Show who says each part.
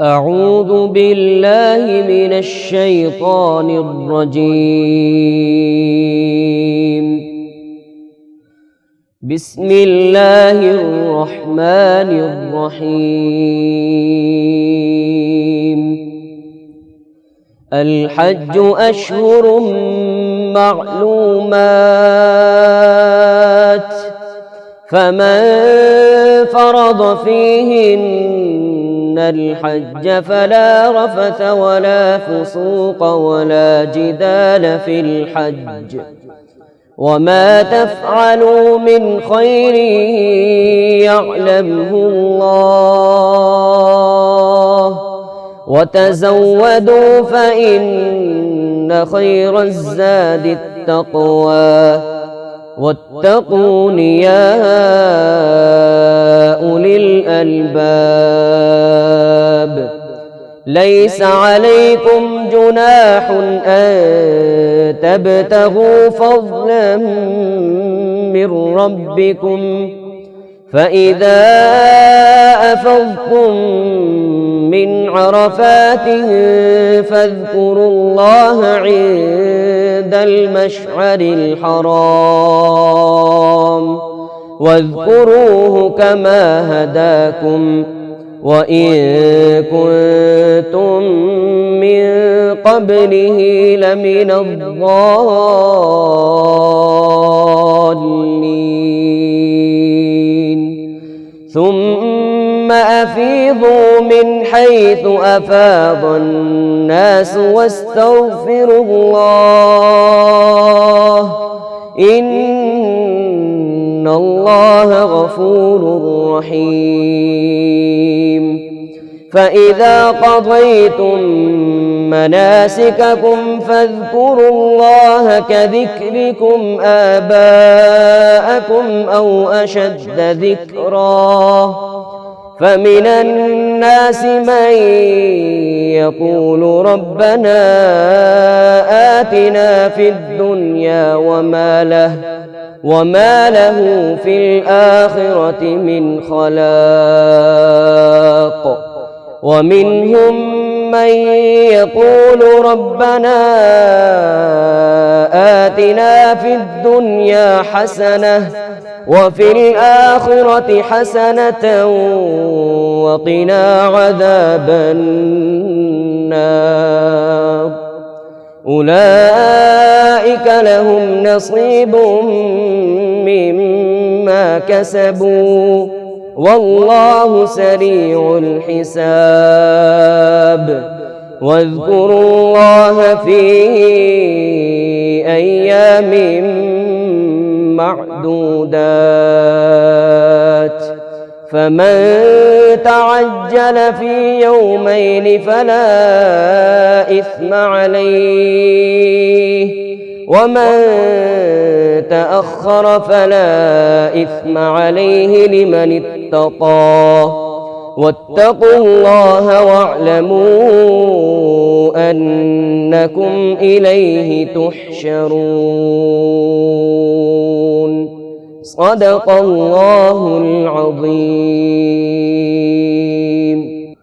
Speaker 1: أعوذ بالله من الشيطان الرجيم. بسم الله الرحمن الرحيم. الحج أشهر معلومات، فمن فرض فيهن الحج فلا رفث ولا فسوق ولا جدال في الحج، وما تفعلوا من خير يعلمه الله، وتزودوا فإن خير الزاد التقوى، واتقون يا أولي الألباب. ليس عليكم جناح أن تبتغوا فضلا من ربكم، فإذا أفضتم من عرفات فاذكروا الله عند المشعر الحرام، واذكروه كما هداكم، وإن كنتم من قبله لمن الضالين. ثم أفيضوا من حيث أفاض الناس واستغفروا الله، إن الله غفور رحيم. فإذا قضيتم مناسككم فاذكروا الله كذكركم آباءكم أو أشد ذكرا. فمن الناس من يقول ربنا آتنا في الدنيا وما له في الآخرة من خلاق. ومنهم من يقول ربنا آتنا في الدنيا حسنة وفي الآخرة حسنة وقنا عذاب النار. أولئك لهم نصيب مما كسبوا، والله سريع الحساب. واذكروا الله في أيام معدودات، فمن تعجل في يومين فلا إثم عليه، ومن تأخر فلا إثم عليه لمن اتقى. واتقوا الله واعلموا أنكم إليه تحشرون. صدق الله العظيم.